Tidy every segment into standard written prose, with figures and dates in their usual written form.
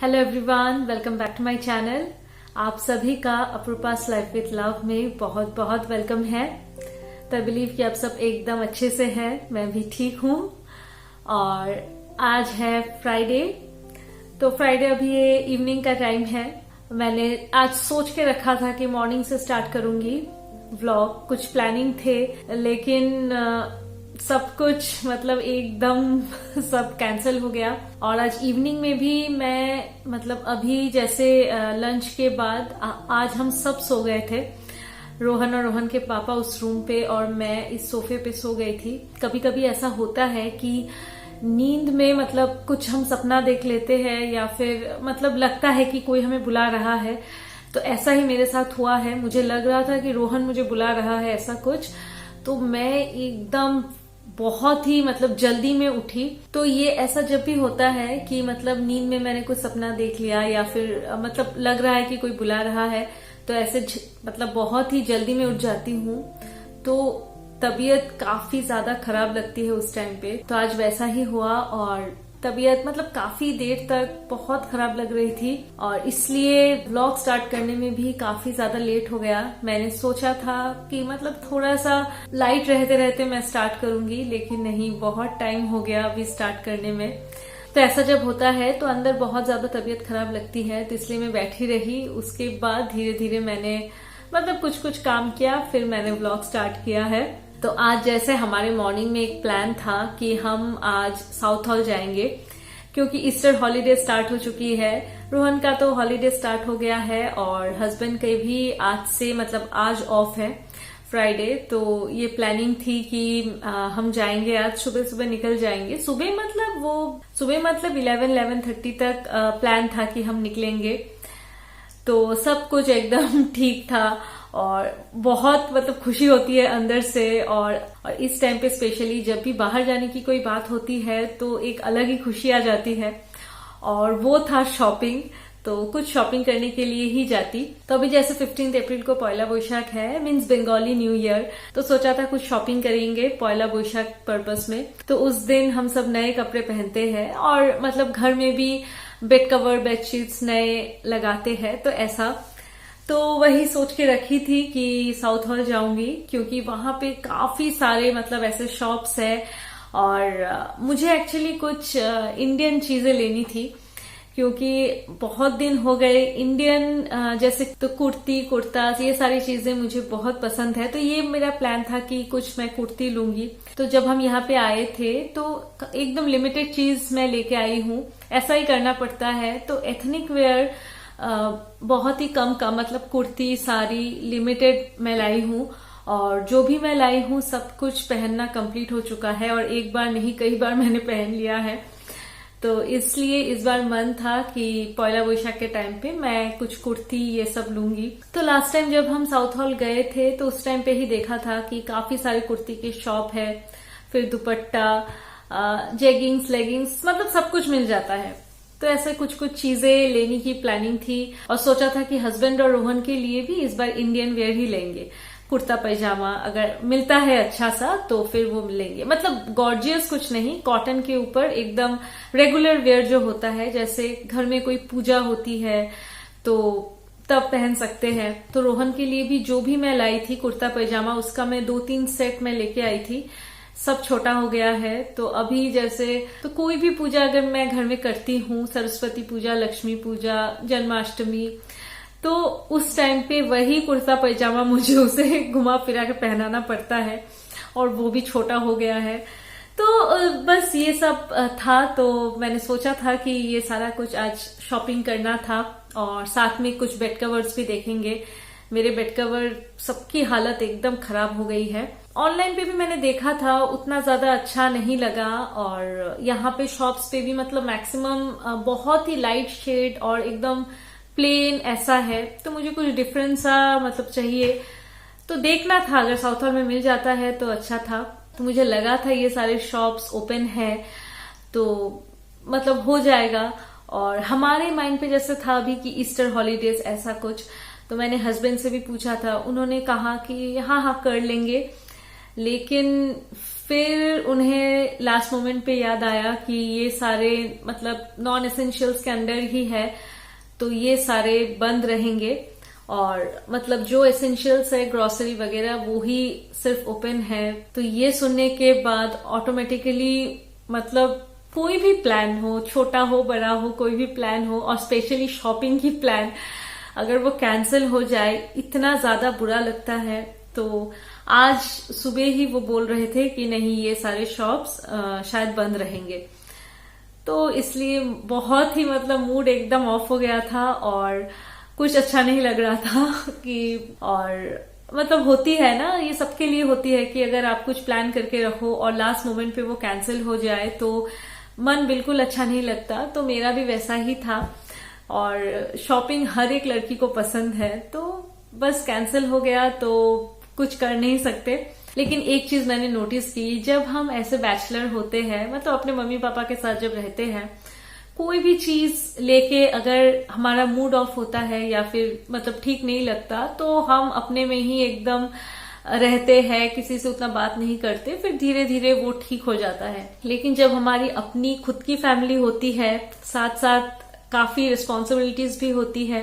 Hello everyone, welcome back to my channel. आप सभी का अपूर्वा's लाइफ विथ लव में बहुत बहुत वेलकम है। तो आई बिलीव कि आप सब एकदम अच्छे से हैं, मैं भी ठीक हूँ। और आज है फ्राइडे, तो फ्राइडे अभी ये इवनिंग का टाइम है। मैंने आज सोच के रखा था कि मॉर्निंग से स्टार्ट करूंगी व्लॉग, कुछ प्लानिंग थे, लेकिन सब कुछ मतलब एकदम सब कैंसिल हो गया। और आज इवनिंग में भी मैं अभी जैसे लंच के बाद आज हम सब सो गए थे। रोहन और रोहन के पापा उस रूम पे और मैं इस सोफे पे सो गई थी। कभी कभी ऐसा होता है कि नींद में कुछ हम सपना देख लेते हैं या फिर लगता है कि कोई हमें बुला रहा है। तो ऐसा ही मेरे साथ हुआ है। मुझे लग रहा था कि रोहन मुझे बुला रहा है ऐसा कुछ, तो मैं एकदम बहुत ही जल्दी में उठी। तो ये ऐसा जब भी होता है कि नींद में मैंने कुछ सपना देख लिया या फिर लग रहा है कि कोई बुला रहा है, तो ऐसे बहुत ही जल्दी में उठ जाती हूँ। तो तबीयत काफी ज्यादा खराब लगती है उस टाइम पे। तो आज वैसा ही हुआ और तबीयत काफी देर तक बहुत खराब लग रही थी और इसलिए व्लॉग स्टार्ट करने में भी काफी ज्यादा लेट हो गया। मैंने सोचा था कि थोड़ा सा लाइट रहते रहते मैं स्टार्ट करूंगी, लेकिन नहीं, बहुत टाइम हो गया अभी स्टार्ट करने में। तो ऐसा जब होता है तो अंदर बहुत ज्यादा तबीयत खराब लगती है, तो इसलिए मैं बैठी रही। उसके बाद धीरे धीरे मैंने कुछ काम किया, फिर मैंने व्लॉग स्टार्ट किया है। तो आज जैसे हमारे मॉर्निंग में एक प्लान था कि हम आज साउथ हॉल जाएंगे, क्योंकि ईस्टर हॉलीडे स्टार्ट हो चुकी है। रोहन का तो हॉलीडे स्टार्ट हो गया है और हस्बैंड के भी आज से आज ऑफ है फ्राइडे। तो ये प्लानिंग थी कि हम जाएंगे, आज सुबह सुबह निकल जाएंगे। सुबह 11:30 तक प्लान था कि हम निकलेंगे। तो सब कुछ एकदम ठीक था और बहुत खुशी होती है अंदर से। और इस टाइम पे स्पेशली जब भी बाहर जाने की कोई बात होती है तो एक अलग ही खुशी आ जाती है। और वो था शॉपिंग, तो कुछ शॉपिंग करने के लिए ही जाती। तो अभी जैसे 15 अप्रैल को पहला बोईशाख है, मीन्स बंगाली न्यू ईयर, तो सोचा था कुछ शॉपिंग करेंगे पहला बोईशाख पर्पस में। तो उस दिन हम सब नए कपड़े पहनते हैं और घर में भी बेड कवर बेडशीट्स नए लगाते हैं। तो ऐसा तो वही सोच के रखी थी कि साउथ हॉल जाऊंगी, क्योंकि वहां पे काफी सारे ऐसे शॉप्स है। और मुझे एक्चुअली कुछ इंडियन चीजें लेनी थी, क्योंकि बहुत दिन हो गए। इंडियन जैसे तो कुर्ती कुर्ता ये सारी चीजें मुझे बहुत पसंद है। तो ये मेरा प्लान था कि कुछ मैं कुर्ती लूंगी। तो जब हम यहाँ पे आए थे तो एकदम लिमिटेड चीज मैं लेके आई हूँ। ऐसा ही करना पड़ता है। तो एथनिक वेयर बहुत ही कम कुर्ती साड़ी लिमिटेड मैं लाई हूँ। और जो भी मैं लाई हूँ सब कुछ पहनना कंप्लीट हो चुका है और एक बार नहीं कई बार मैंने पहन लिया है। तो इसलिए इस बार मन था कि पहला बोईशाख के टाइम पे मैं कुछ कुर्ती ये सब लूंगी। तो लास्ट टाइम जब हम साउथ हॉल गए थे तो उस टाइम पे ही देखा था कि काफी सारे कुर्ती के शॉप है, फिर दुपट्टा, जेगिंग्स, लेगिंग्स, सब कुछ मिल जाता है। तो ऐसे कुछ कुछ चीजें लेने की प्लानिंग थी और सोचा था कि हस्बैंड और रोहन के लिए भी इस बार इंडियन वेयर ही लेंगे। कुर्ता पैजामा अगर मिलता है अच्छा सा तो फिर वो लेंगे। गॉर्जियस कुछ नहीं, कॉटन के ऊपर एकदम रेगुलर वेयर जो होता है, जैसे घर में कोई पूजा होती है तो तब पहन सकते हैं। तो रोहन के लिए भी जो भी मैं लाई थी कुर्ता पैजामा, उसका मैं 2-3 सेट में लेके आई थी। सब छोटा हो गया है। तो अभी जैसे तो कोई भी पूजा अगर मैं घर में करती हूँ, सरस्वती पूजा, लक्ष्मी पूजा, जन्माष्टमी, तो उस टाइम पे वही कुर्ता पैजामा मुझे उसे घुमा फिरा के पहनाना पड़ता है और वो भी छोटा हो गया है। तो बस ये सब था। तो मैंने सोचा था कि ये सारा कुछ आज शॉपिंग करना था और साथ में कुछ बेड कवर्स भी देखेंगे। मेरे बेड कवर सबकी हालत एकदम खराब हो गई है। ऑनलाइन पे भी मैंने देखा था, उतना ज्यादा अच्छा नहीं लगा। और यहाँ पे शॉप्स पे भी मैक्सिमम बहुत ही लाइट शेड और एकदम प्लेन ऐसा है। तो मुझे कुछ डिफरेंट सा चाहिए, तो देखना था। अगर साउथ हॉल में मिल जाता है तो अच्छा था। तो मुझे लगा था ये सारे शॉप्स ओपन है तो हो जाएगा। और हमारे माइंड पे जैसे था अभी कि ईस्टर हॉलीडेज ऐसा कुछ, तो मैंने हस्बैंड से भी पूछा था, उन्होंने कहा कि हाँ कर लेंगे। लेकिन फिर उन्हें लास्ट मोमेंट पे याद आया कि ये सारे मतलब नॉन एसेंशियल्स के अंडर ही है, तो ये सारे बंद रहेंगे और मतलब जो एसेंशियल्स है ग्रोसरी वगैरह वो ही सिर्फ ओपन है। तो ये सुनने के बाद ऑटोमेटिकली मतलब कोई भी प्लान हो, छोटा हो बड़ा हो, कोई भी प्लान हो और स्पेशली शॉपिंग की प्लान अगर वो कैंसिल हो जाए इतना ज्यादा बुरा लगता है। तो आज सुबह ही वो बोल रहे थे कि नहीं ये सारे शॉप्स शायद बंद रहेंगे, तो इसलिए बहुत ही मतलब मूड एकदम ऑफ हो गया था और कुछ अच्छा नहीं लग रहा था कि और मतलब होती है ना, ये सबके लिए होती है कि अगर आप कुछ प्लान करके रखो और लास्ट मोमेंट पे वो कैंसिल हो जाए तो मन बिल्कुल अच्छा नहीं लगता। तो मेरा भी वैसा ही था और शॉपिंग हर एक लड़की को पसंद है, तो बस कैंसिल हो गया तो कुछ कर नहीं सकते। लेकिन एक चीज मैंने नोटिस की, जब हम ऐसे बैचलर होते हैं मतलब अपने मम्मी पापा के साथ जब रहते हैं, कोई भी चीज लेके अगर हमारा मूड ऑफ होता है या फिर मतलब ठीक नहीं लगता तो हम अपने में ही एकदम रहते हैं, किसी से उतना बात नहीं करते, फिर धीरे धीरे वो ठीक हो जाता है। लेकिन जब हमारी अपनी खुद की फैमिली होती है, साथ साथ काफी रिस्पॉन्सिबिलिटीज भी होती है,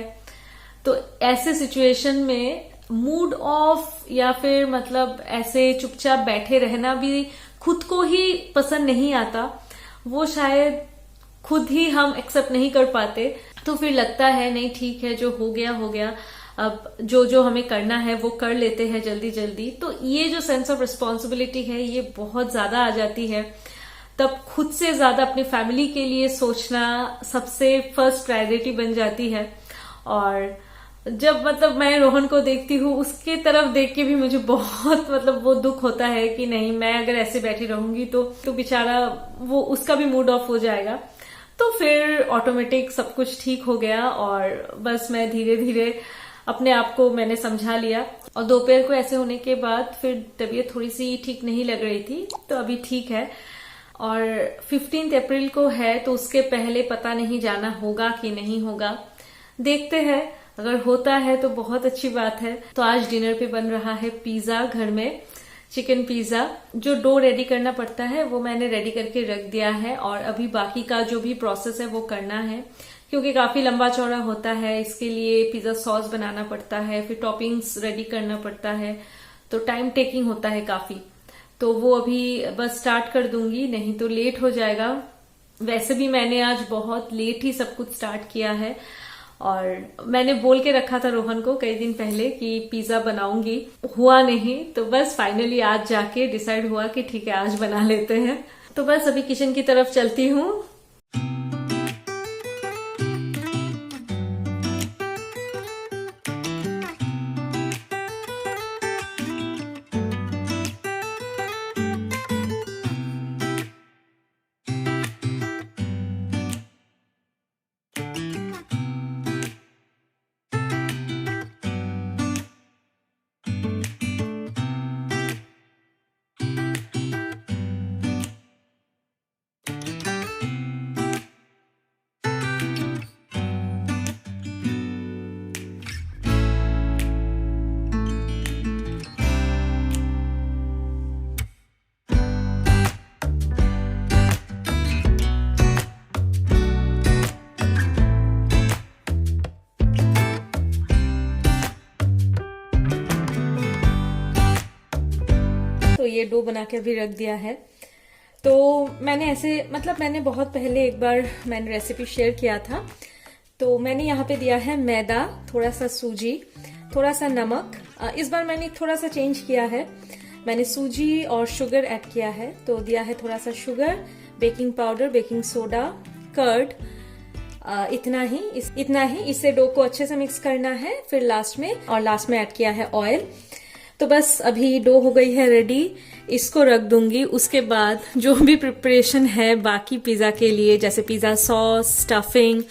तो ऐसे सिचुएशन में मूड ऑफ या फिर मतलब ऐसे चुपचाप बैठे रहना भी खुद को ही पसंद नहीं आता, वो शायद खुद ही हम एक्सेप्ट नहीं कर पाते। तो फिर लगता है नहीं ठीक है, जो हो गया हो गया, अब जो जो हमें करना है वो कर लेते हैं जल्दी जल्दी। तो ये जो सेंस ऑफ रिस्पॉन्सिबिलिटी है ये बहुत ज्यादा आ जाती है, तब खुद से ज्यादा अपनी फैमिली के लिए सोचना सबसे फर्स्ट प्रायोरिटी बन जाती है। और जब मतलब मैं रोहन को देखती हूँ, उसके तरफ देख के भी मुझे बहुत मतलब वो दुख होता है कि नहीं मैं अगर ऐसे बैठी रहूंगी तो बेचारा वो उसका भी मूड ऑफ हो जाएगा। तो फिर ऑटोमेटिक सब कुछ ठीक हो गया और बस मैं धीरे धीरे अपने आप को मैंने समझा लिया। और दोपहर को ऐसे होने के बाद फिर तबीयत थोड़ी सी ठीक नहीं लग रही थी, तो अभी ठीक है। और 15 अप्रैल को है तो उसके पहले पता नहीं जाना होगा कि नहीं होगा, देखते हैं। अगर होता है तो बहुत अच्छी बात है। तो आज डिनर पे बन रहा है पिज्जा, घर में चिकन पिज्जा। जो डो रेडी करना पड़ता है वो मैंने रेडी करके रख दिया है और अभी बाकी का जो भी प्रोसेस है वो करना है, क्योंकि काफी लंबा चौड़ा होता है। इसके लिए पिज्जा सॉस बनाना पड़ता है, फिर टॉपिंग्स रेडी करना पड़ता है, तो टाइम टेकिंग होता है काफी। तो वो अभी बस स्टार्ट कर दूंगी, नहीं तो लेट हो जाएगा। वैसे भी मैंने आज बहुत लेट ही सब कुछ स्टार्ट किया है और मैंने बोल के रखा था रोहन को कई दिन पहले कि पिज्जा बनाऊंगी, हुआ नहीं। तो बस फाइनली आज जाके डिसाइड हुआ कि ठीक है आज बना लेते हैं। तो बस अभी किचन की तरफ चलती हूँ। तो ये डो बना के अभी रख दिया है। तो मैंने ऐसे मतलब मैंने बहुत पहले एक बार मैंने रेसिपी शेयर किया था। तो मैंने यहाँ पे दिया है मैदा, थोड़ा सा सूजी, थोड़ा सा नमक। इस बार मैंने थोड़ा सा चेंज किया है, मैंने सूजी और शुगर ऐड किया है। तो दिया है थोड़ा सा sugar, baking powder, baking soda, curd, इतना ही। इससे डो को अच्छे से मिक्स करना है। फिर लास्ट में ऐड किया है ऑयल। तो बस अभी डो हो गई है रेडी, इसको रख दूंगी। उसके बाद जो भी प्रिपरेशन है बाकी पिज्जा के लिए, जैसे पिज्जा सॉस, स्टफिंग,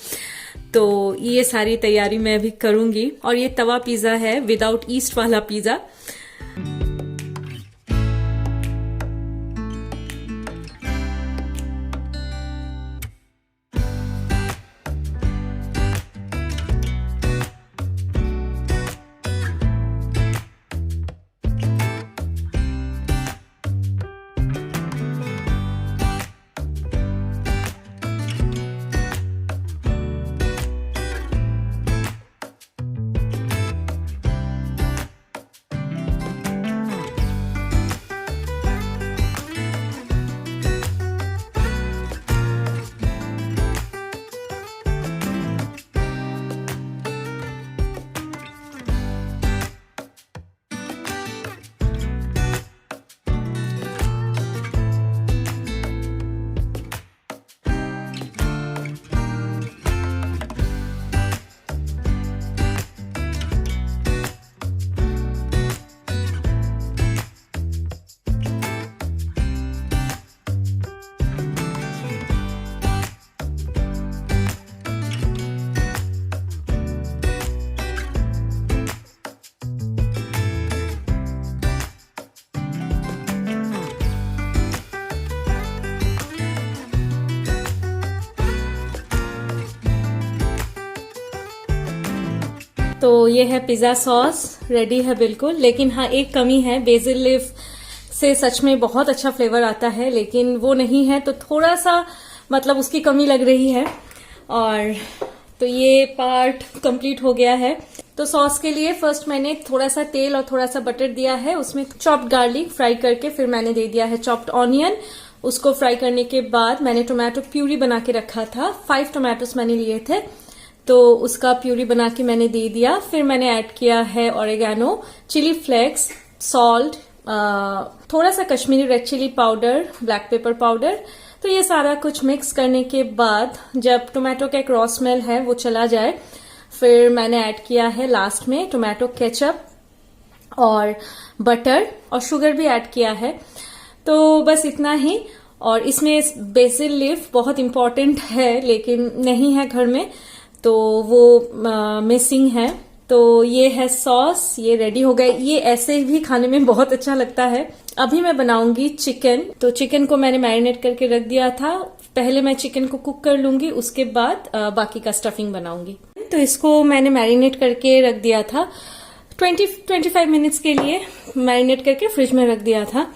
तो ये सारी तैयारी मैं अभी करूंगी। और ये तवा पिज्जा है, विदाउट ईस्ट वाला पिज्जा। तो ये है पिज्जा सॉस, रेडी है बिल्कुल। लेकिन हाँ, एक कमी है, बेसिल लीफ से सच में बहुत अच्छा फ्लेवर आता है, लेकिन वो नहीं है, तो थोड़ा सा मतलब उसकी कमी लग रही है। और तो ये पार्ट कंप्लीट हो गया है। तो सॉस के लिए फर्स्ट मैंने थोड़ा सा तेल और थोड़ा सा बटर दिया है, उसमें चॉप्ड गार्लिक फ्राई करके फिर मैंने दे दिया है चॉप्ड ऑनियन। उसको फ्राई करने के बाद मैंने टोमेटो प्यूरी बना के रखा था, 5 टोमेटोस मैंने लिए थे, तो उसका प्यूरी बना के मैंने दे दिया। फिर मैंने ऐड किया है ऑरिगेनो, चिली फ्लेक्स, सॉल्ट, थोड़ा सा Kashmiri red chilli powder, black pepper powder. तो ये सारा कुछ मिक्स करने के बाद जब टोमेटो का एक रॉ स्मेल है वो चला जाए, फिर मैंने ऐड किया है लास्ट में टोमेटो केचप और बटर और शुगर भी ऐड किया है। तो बस इतना ही। और इसमें बेसिल लीफ बहुत इंपॉर्टेंट है, लेकिन नहीं है घर में, तो वो मिसिंग है। तो ये है सॉस, ये रेडी हो गया। ये ऐसे भी खाने में बहुत अच्छा लगता है। अभी मैं बनाऊंगी चिकन। तो चिकन को मैंने मैरिनेट करके रख दिया था, पहले मैं चिकन को कुक कर लूंगी, उसके बाद बाकी का स्टफिंग बनाऊंगी। तो इसको मैंने मैरिनेट करके रख दिया था 20-25 मिनट्स के लिए, मैरिनेट करके फ्रिज में रख दिया था।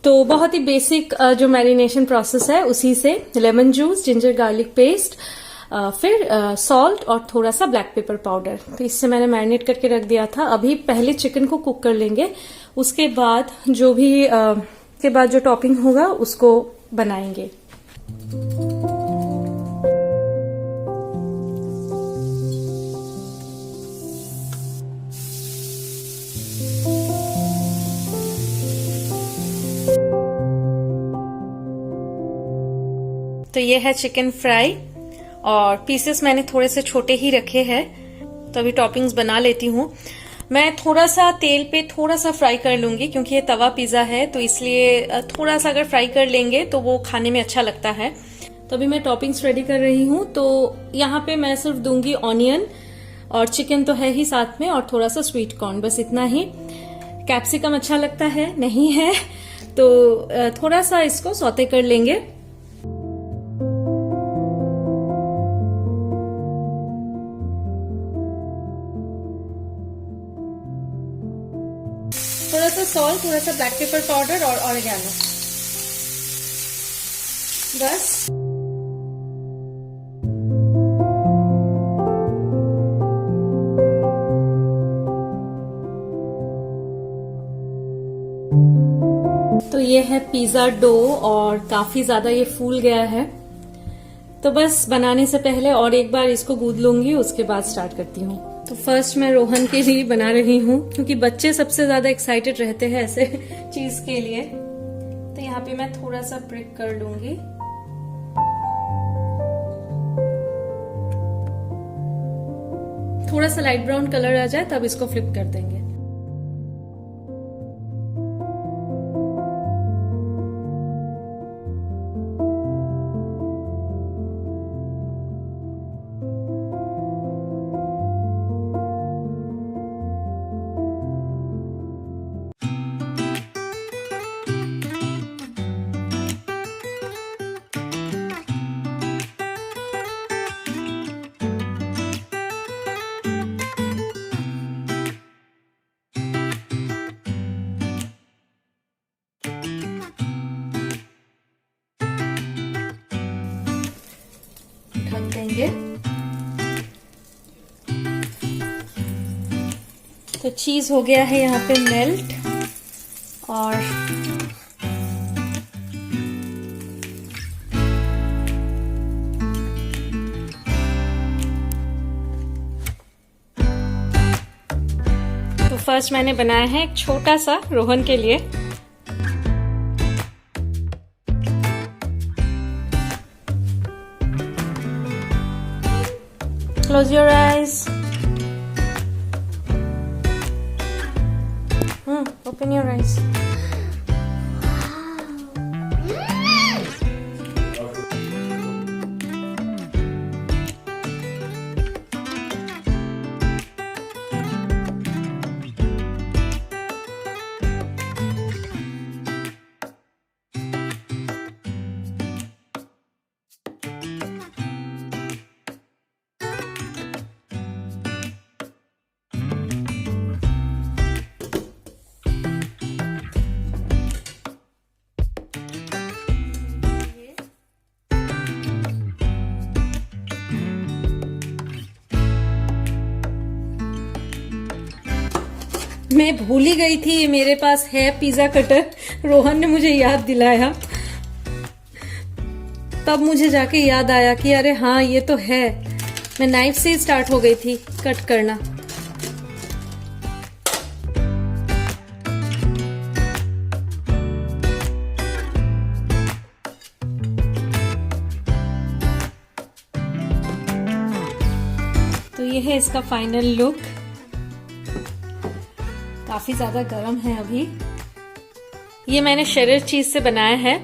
तो बहुत ही बेसिक जो मैरिनेशन प्रोसेस है उसी से, lemon juice, ginger garlic paste, फिर सॉल्ट और थोड़ा सा ब्लैक पेपर पाउडर, तो इससे मैंने मैरिनेट करके रख दिया था। अभी पहले चिकन को कुक कर लेंगे, उसके बाद जो भी के बाद जो टॉपिंग होगा उसको बनाएंगे। तो ये है चिकन फ्राई और पीसेस मैंने थोड़े से छोटे ही रखे हैं। तो अभी टॉपिंग्स बना लेती हूँ। मैं थोड़ा सा तेल पे थोड़ा सा फ्राई कर लूंगी, क्योंकि ये तवा पिज्जा है, तो इसलिए थोड़ा सा अगर फ्राई कर लेंगे तो वो खाने में अच्छा लगता है। तो अभी मैं टॉपिंग्स रेडी कर रही हूँ। तो यहाँ पे मैं सिर्फ दूंगी ऑनियन, और चिकन तो है ही साथ में, और थोड़ा सा स्वीट कॉर्न, बस इतना ही। कैप्सिकम अच्छा लगता है, नहीं है तो थोड़ा सा इसको सौते कर लेंगे। थोड़ा सा सॉल्ट, थोड़ा सा ब्लैक पेपर पाउडर और ऑरिगेनो, बस। तो ये है पिज्जा डो और काफी ज्यादा ये फूल गया है। तो बस बनाने से पहले और एक बार इसको गूंद लूंगी, उसके बाद स्टार्ट करती हूँ। तो फर्स्ट मैं रोहन के लिए बना रही हूँ, क्योंकि बच्चे सबसे ज्यादा एक्साइटेड रहते हैं ऐसे चीज के लिए। तो यहाँ पे मैं थोड़ा सा ब्रेक कर लूंगी। थोड़ा सा लाइट ब्राउन कलर आ जाए तब इसको फ्लिप कर देंगे। ढक देंगे। तो चीज हो गया है यहाँ पे मेल्ट, और तो फर्स्ट मैंने बनाया है एक छोटा सा रोहन के लिए। Close your eyes. Open your eyes. मैं भूल ही गई थी मेरे पास है पिज्जा कटर। रोहन ने मुझे याद दिलाया, तब मुझे जाके याद आया कि अरे हाँ ये तो है। मैं नाइफ से ही स्टार्ट हो गई थी कट करना। तो ये है इसका फाइनल लुक। काफी ज्यादा गर्म है अभी। ये मैंने शेडर चीज से बनाया है।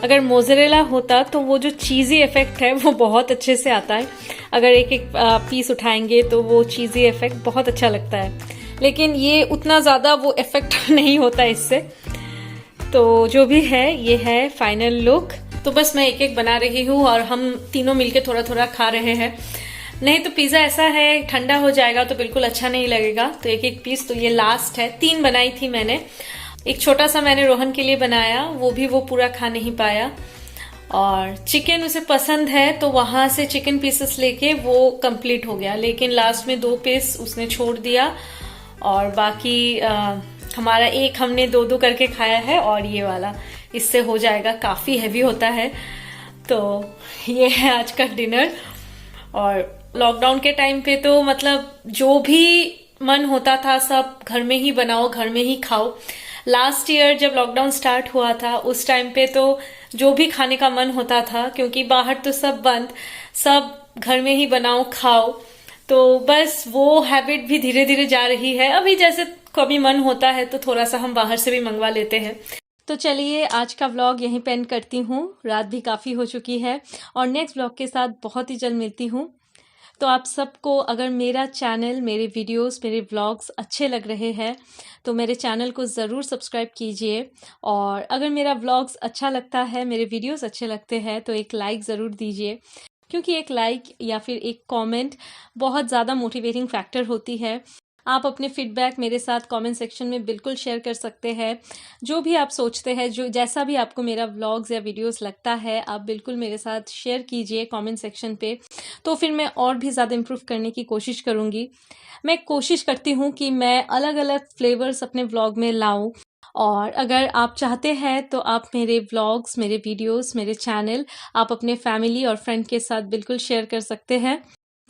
अगर मोज़रेला होता तो वो जो चीज़ी इफेक्ट है वो बहुत अच्छे से आता है। अगर एक एक पीस उठाएंगे तो वो चीज़ी इफेक्ट बहुत अच्छा लगता है, लेकिन ये उतना ज़्यादा वो इफेक्ट नहीं होता इससे। तो जो भी है ये है फाइनल लुक। तो बस मैं एक एक बना रही हूँ और हम तीनों मिलके थोड़ा थोड़ा खा रहे हैं। नहीं तो पिज़्ज़ा ऐसा है ठंडा हो जाएगा तो बिल्कुल अच्छा नहीं लगेगा। तो एक एक पीस, तो ये लास्ट है। 3 बनाई थी मैंने। एक छोटा सा मैंने रोहन के लिए बनाया, वो भी वो पूरा खा नहीं पाया। और चिकन उसे पसंद है तो वहां से चिकन पीसेस लेके वो कंप्लीट हो गया, लेकिन लास्ट में 2 पीस उसने छोड़ दिया। और बाकी हमारा एक हमने 2-2 करके खाया है और ये वाला इससे हो जाएगा। काफी हैवी होता है। तो ये है आज का डिनर। और लॉकडाउन के टाइम पे तो मतलब जो भी मन होता था सब घर में ही बनाओ, घर में ही खाओ। लास्ट ईयर जब लॉकडाउन स्टार्ट हुआ था उस टाइम पे तो जो भी खाने का मन होता था, क्योंकि बाहर तो सब बंद, सब घर में ही बनाओ खाओ। तो बस वो हैबिट भी धीरे धीरे जा रही है। अभी जैसे कभी मन होता है तो थोड़ा सा हम बाहर से भी मंगवा लेते हैं। तो चलिए आज का व्लॉग यहीं पे एंड करती हूँ। रात भी काफी हो चुकी है और नेक्स्ट व्लॉग के साथ बहुत ही जल्द मिलती हूँ। तो आप सबको अगर मेरा चैनल, मेरे वीडियोस, मेरे व्लॉग्स अच्छे लग रहे हैं तो मेरे चैनल को ज़रूर सब्सक्राइब कीजिए। और अगर मेरा व्लॉग्स अच्छा लगता है, मेरे वीडियोस अच्छे लगते हैं तो एक लाइक ज़रूर दीजिए, क्योंकि एक लाइक या फिर एक कमेंट बहुत ज़्यादा मोटिवेटिंग फैक्टर होती है। आप अपने फीडबैक मेरे साथ कमेंट सेक्शन में बिल्कुल शेयर कर सकते हैं। जो भी आप सोचते हैं, जो जैसा भी आपको मेरा व्लॉग्स या वीडियोस लगता है, आप बिल्कुल मेरे साथ शेयर कीजिए कमेंट सेक्शन पे। तो फिर मैं और भी ज़्यादा इम्प्रूव करने की कोशिश करूँगी। मैं कोशिश करती हूँ कि मैं अलग अलग फ्लेवर्स अपने व्लॉग में लाऊं। और अगर आप चाहते हैं तो आप मेरे व्लॉग्स, मेरे वीडियोस, मेरे चैनल आप अपने फैमिली और फ्रेंड के साथ बिल्कुल शेयर कर सकते हैं।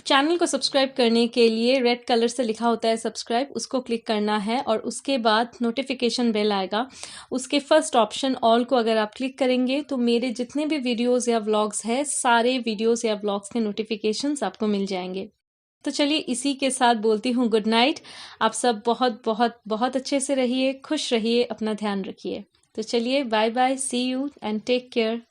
चैनल को सब्सक्राइब करने के लिए रेड कलर से लिखा होता है सब्सक्राइब, उसको क्लिक करना है और उसके बाद नोटिफिकेशन बेल आएगा। उसके फर्स्ट ऑप्शन ऑल को अगर आप क्लिक करेंगे तो मेरे जितने भी वीडियोस या व्लॉग्स हैं, सारे वीडियोस या व्लॉग्स के नोटिफिकेशंस आपको मिल जाएंगे। तो चलिए इसी के साथ बोलती हूँ गुड नाइट। आप सब बहुत बहुत बहुत अच्छे से रहिए, खुश रहिए, अपना ध्यान रखिए। तो चलिए bye bye, see you and take care.